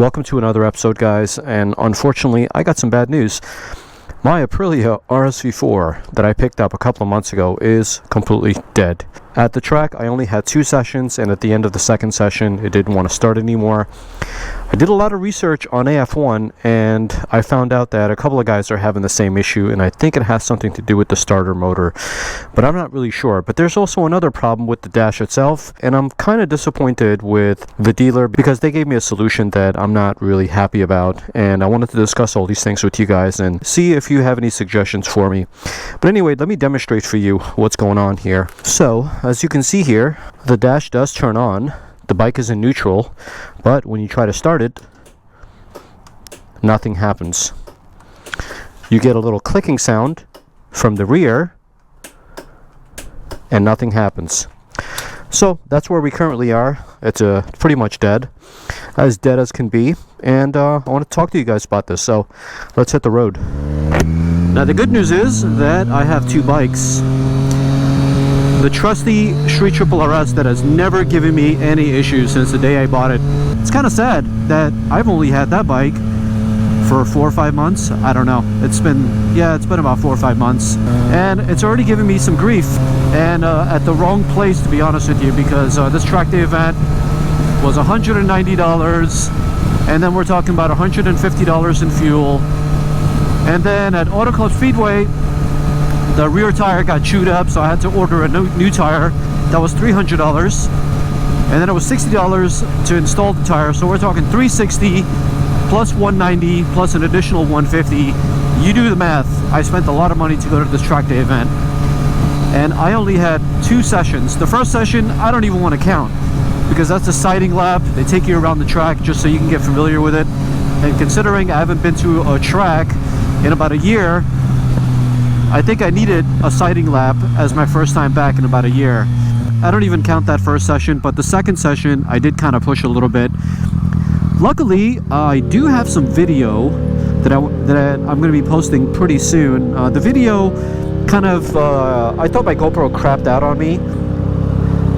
Welcome to another episode, guys, and unfortunately I got some bad news. My Aprilia RSV4 that I picked up a couple of months ago is completely dead. At the track I only had 2 sessions, and at the end of the second session it didn't want to start anymore. I did a lot of research on AF1 and I found out that a couple of guys are having the same issue, and I think it has something to do with the starter motor, but I'm not really sure. But there's also another problem with the dash itself, and I'm kind of disappointed with the dealer because they gave me a solution that I'm not really happy about, and I wanted to discuss all these things with you guys and see if you have any suggestions for me. But anyway, let me demonstrate for you what's going on here. So as you can see here, the dash does turn on. The bike is in neutral, but when you try to start it, nothing happens. You get a little clicking sound from the rear, and nothing happens. So that's where we currently are. It's pretty much dead as can be, and I want to talk to you guys about this. So let's hit the road. Now the good news is that I have 2 bikes. The trusty Street Triple RS that has never given me any issues since the day I bought it. It's kind of sad that I've only had that bike for 4 or 5 months. I don't know. It's been about 4 or 5 months, and it's already given me some grief, and at the wrong place, to be honest with you, because this track day event was $190, and then we're talking about $150 in fuel, and then at Auto Club Speedway the rear tire got chewed up, so I had to order a new tire. That was $300, and then it was $60 to install the tire, so we're talking $360 plus $190 plus an additional $150. You do the math. I spent a lot of money to go to this track day event, and I only had 2 sessions. The first session I don't even want to count because that's a sighting lap. They take you around the track just so you can get familiar with it, and considering I haven't been to a track in about a year, I think I needed a sighting lap as my first time back in about a year. I don't even count that first session, but the second session I did kind of push a little bit. Luckily, I do have some video that I'm going to be posting pretty soon. The video kind of, I thought my GoPro crapped out on me,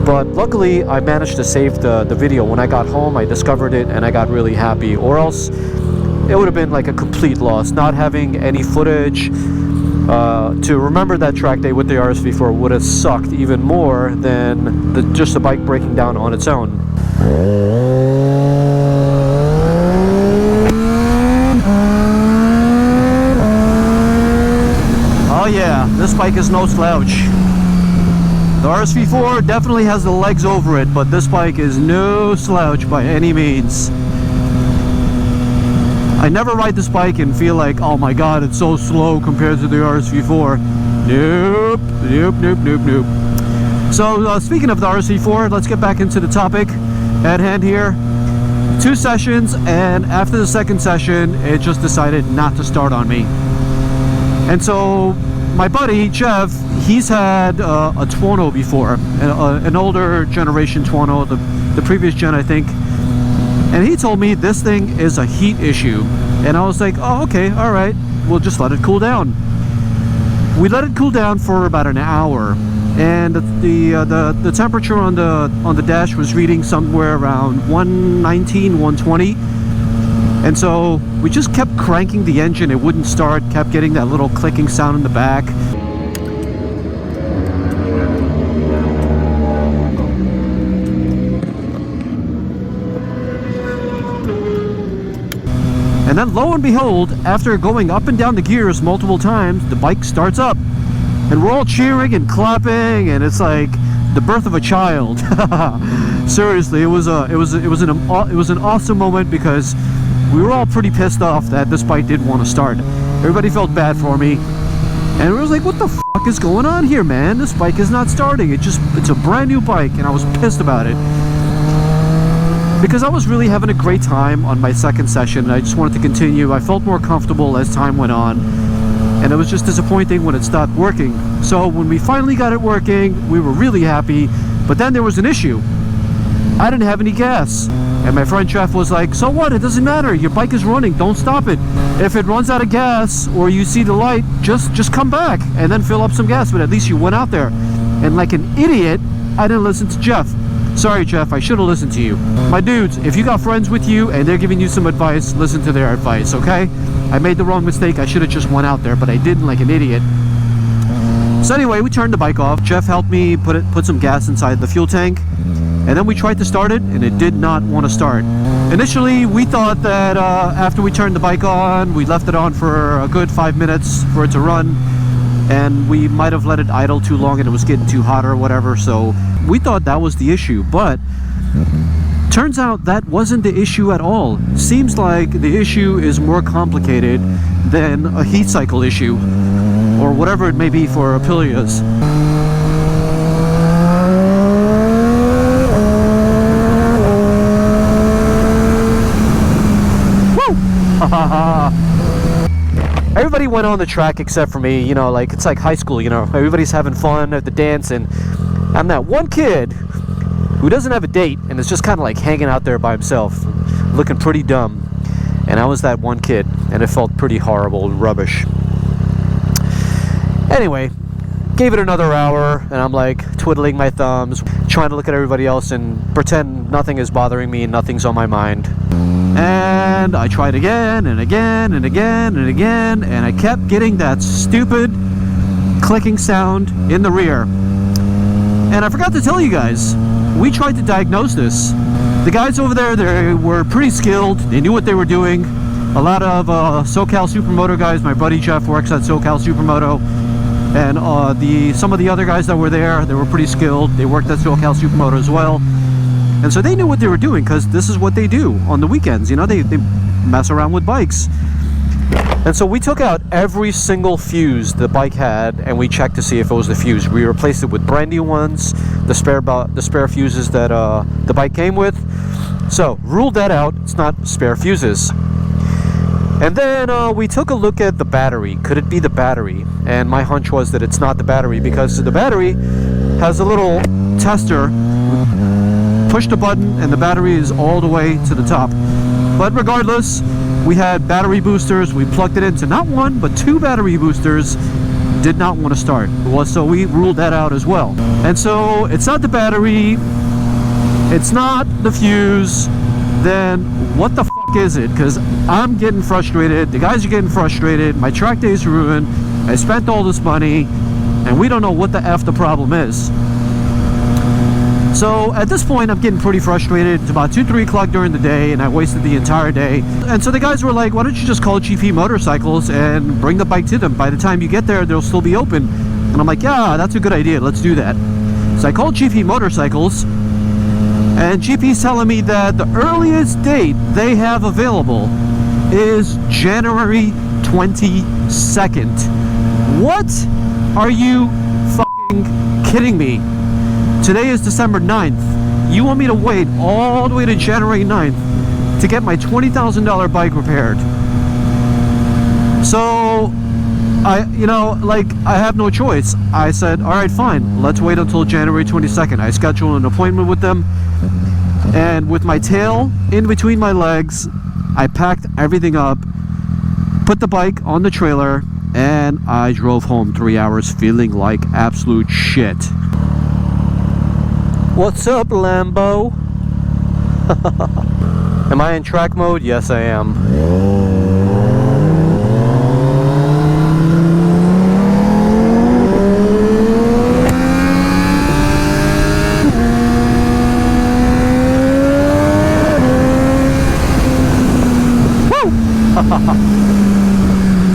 but luckily I managed to save the video. When I got home, I discovered it and I got really happy, or else it would have been like a complete loss. Not having any footage to remember that track day with the RSV4 would have sucked even more than just the bike breaking down on its own. Oh yeah, this bike is no slouch. The RSV4 definitely has the legs over it, but this bike is no slouch by any means. I never ride this bike and feel like, oh my god, it's so slow compared to the RSV4. Nope, nope, nope, nope, nope. So speaking of the RSV4, let's get back into the topic at hand here. 2 sessions, and after the second session, it just decided not to start on me. And so my buddy, Jeff, he's had a Tuono before, an older generation Tuono, the previous gen, I think. And he told me this thing is a heat issue. And I was like, oh, okay, all right, we'll just let it cool down. We let it cool down for about an hour, and the temperature on the dash was reading somewhere around 119, 120. And so we just kept cranking the engine. It wouldn't start, kept getting that little clicking sound in the back. And then lo and behold, after going up and down the gears multiple times, the bike starts up. And we're all cheering and clapping, and it's like the birth of a child. Seriously, it was an awesome moment because we were all pretty pissed off that this bike didn't want to start. Everybody felt bad for me. And it was like, what the fuck is going on here, man? This bike is not starting. It's a brand new bike, and I was pissed about it. Because I was really having a great time on my second session, and I just wanted to continue. I felt more comfortable as time went on, and it was just disappointing when it stopped working. So when we finally got it working, we were really happy, but then there was an issue. I didn't have any gas, and my friend Jeff was like, so what, it doesn't matter, your bike is running, don't stop it. If it runs out of gas, or you see the light, just come back, and then fill up some gas, but at least you went out there. And like an idiot, I didn't listen to Jeff. Sorry, Jeff, I should have listened to you. My dudes, if you got friends with you and they're giving you some advice, listen to their advice, okay? I made the wrong mistake. I should have just went out there, but I didn't, like an idiot. So anyway, we turned the bike off. Jeff helped me put some gas inside the fuel tank, and then we tried to start it, and it did not want to start. Initially, we thought that after we turned the bike on, we left it on for a good 5 minutes for it to run, and we might have let it idle too long and it was getting too hot or whatever, so we thought that was the issue, but turns out that wasn't the issue at all. Seems like the issue is more complicated than a heat cycle issue, or whatever it may be for Aprilias. Everybody went on the track except for me, you know, like it's like high school, you know, everybody's having fun at the dance, and I'm that one kid who doesn't have a date and is just kind of like hanging out there by himself, looking pretty dumb. And I was that one kid, and it felt pretty horrible and rubbish. Anyway, gave it another hour, and I'm like twiddling my thumbs, trying to look at everybody else and pretend nothing is bothering me and nothing's on my mind. And I tried again and again and again and again, and I kept getting that stupid clicking sound in the rear. And I forgot to tell you guys, we tried to diagnose this. The guys over there, they were pretty skilled. They knew what they were doing. A lot of SoCal Supermoto guys. My buddy Jeff works at SoCal Supermoto, and some of the other guys that were there, they were pretty skilled. They worked at SoCal Supermoto as well. And so they knew what they were doing, because this is what they do on the weekends. You know, they mess around with bikes. And so we took out every single fuse the bike had, and we checked to see if it was the fuse. We replaced it with brand new ones, the spare fuses that the bike came with. So ruled that out. It's not spare fuses. And then we took a look at the battery. Could it be the battery? And my hunch was that it's not the battery, because the battery has a little tester. Push the button and the battery is all the way to the top. But regardless, we had battery boosters. We plugged it into not one but two battery boosters. Did not want to start. So we ruled that out as well. And so it's not the battery, it's not the fuse. Then what the fuck is it? Because I'm getting frustrated, the guys are getting frustrated, my track day's ruined, I spent all this money, and we don't know what the F the problem is. So at this point, I'm getting pretty frustrated. It's about 2-3 o'clock during the day, and I wasted the entire day. And so the guys were like, why don't you just call GP Motorcycles and bring the bike to them? By the time you get there, they'll still be open. And I'm like, yeah, that's a good idea. Let's do that. So I called GP Motorcycles, and GP's telling me that the earliest date they have available is January 22nd. What? Are you fucking kidding me? Today is December 9th. You want me to wait all the way to January 9th to get my $20,000 bike repaired? So, I have no choice. I said, all right, fine. Let's wait until January 22nd. I scheduled an appointment with them, and with my tail in between my legs, I packed everything up, put the bike on the trailer, and I drove home 3 hours feeling like absolute shit. What's up, Lambo? Am I in track mode? Yes, I am.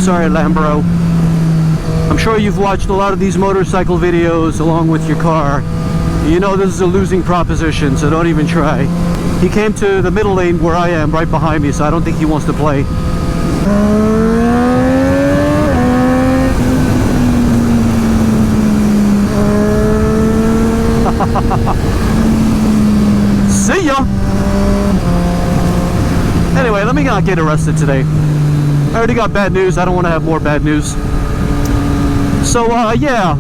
Sorry, Lambro. I'm sure you've watched a lot of these motorcycle videos along with your car. You know this is a losing proposition, so don't even try. He came to the middle lane where I am, right behind me, so I don't think he wants to play. See ya! Anyway, let me not get arrested today. I already got bad news. I don't want to have more bad news. So, yeah.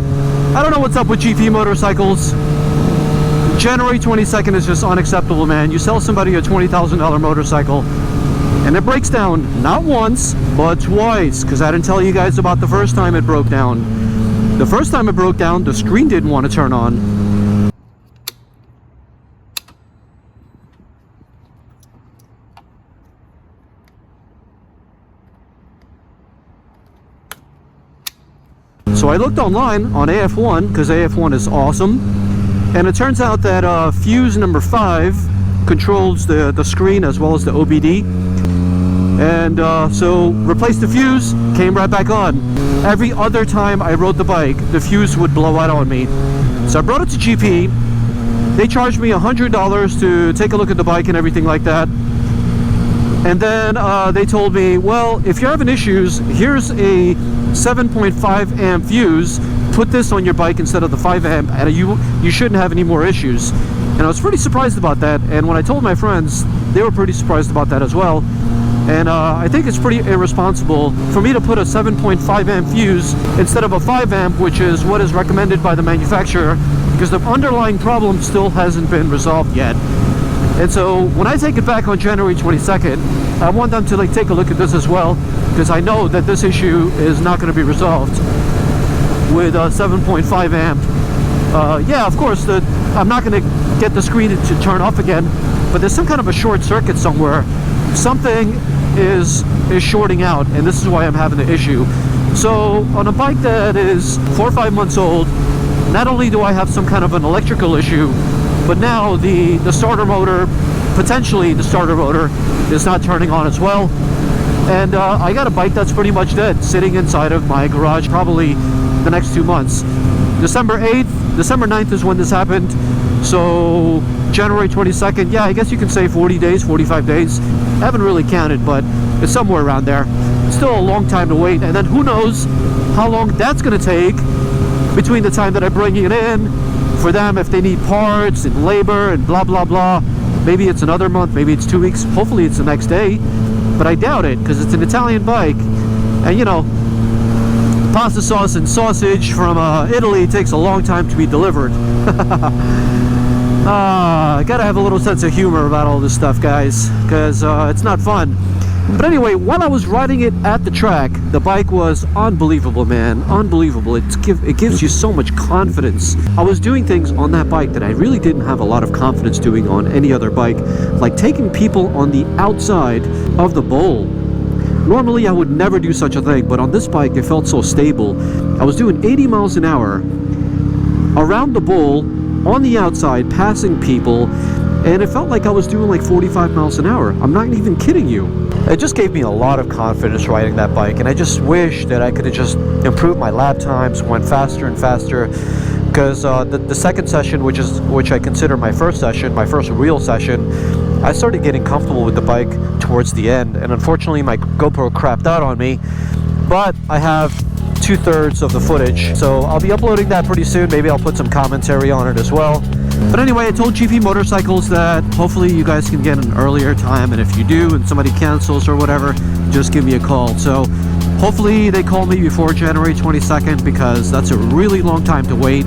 I don't know what's up with GP Motorcycles. January 22nd is just unacceptable, man. You sell somebody a $20,000 motorcycle, and it breaks down not once, but twice. Because I didn't tell you guys about the first time it broke down. The first time it broke down, the screen didn't want to turn on. So I looked online on AF1, because AF1 is awesome, and it turns out that fuse number 5 controls the screen as well as the OBD. And so replaced the fuse, came right back on. Every other time I rode the bike, the fuse would blow out on me. So I brought it to GP. They charged me $100 to take a look at the bike and everything like that. And then they told me, well, if you're having issues, here's a 7.5 amp fuse. Put this on your bike instead of the 5 amp, and you shouldn't have any more issues. And I was pretty surprised about that. And when I told my friends, they were pretty surprised about that as well. And I think it's pretty irresponsible for me to put a 7.5 amp fuse instead of a 5 amp, which is what is recommended by the manufacturer, because the underlying problem still hasn't been resolved yet. And so when I take it back on January 22nd, I want them to take a look at this as well, because I know that this issue is not going to be resolved with a 7.5 amp. Yeah, of course, I'm not going to get the screen to turn off again, but there's some kind of a short circuit somewhere. Something is shorting out, and this is why I'm having the issue. So on a bike that is 4 or 5 months old, not only do I have some kind of an electrical issue, but now the starter motor, potentially the starter motor, is not turning on as well. And I got a bike that's pretty much dead, sitting inside of my garage probably the next 2 months. December 9th is when this happened. So January 22nd, yeah, I guess you can say 40 days, 45 days. I haven't really counted, but it's somewhere around there. It's still a long time to wait. And then who knows how long that's going to take between the time that I bring it in for them, if they need parts and labor and blah, blah, blah. Maybe it's another month, maybe it's 2 weeks. Hopefully it's the next day, but I doubt it, because it's an Italian bike. And you know, pasta sauce and sausage from Italy takes a long time to be delivered. I gotta have a little sense of humor about all this stuff, guys, because it's not fun. But anyway, while I was riding it at the track, the bike was unbelievable, man. Unbelievable. It gives you so much confidence. I was doing things on that bike that I really didn't have a lot of confidence doing on any other bike, like taking people on the outside of the bowl. Normally, I would never do such a thing, but on this bike, it felt so stable. I was doing 80 miles an hour around the bowl, on the outside, passing people, and it felt like I was doing like 45 miles an hour. I'm not even kidding you. It just gave me a lot of confidence riding that bike, and I just wish that I could have just improved my lap times, went faster and faster, because the second session, which I consider my first session, my first real session, I started getting comfortable with the bike towards the end, and unfortunately my GoPro crapped out on me, but I have 2/3 of the footage, so I'll be uploading that pretty soon. Maybe I'll put some commentary on it as well. But anyway, I told GP Motorcycles that hopefully you guys can get an earlier time, and if you do and somebody cancels or whatever, just give me a call. So hopefully they call me before January 22nd, because that's a really long time to wait.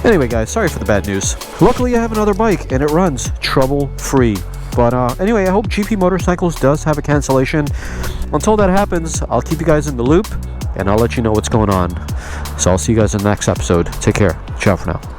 Anyway guys, sorry for the bad news. Luckily I have another bike and it runs trouble-free. But anyway, I hope GP Motorcycles does have a cancellation. Until that happens, I'll keep you guys in the loop, and I'll let you know what's going on. So I'll see you guys in the next episode. Take care. Ciao for now.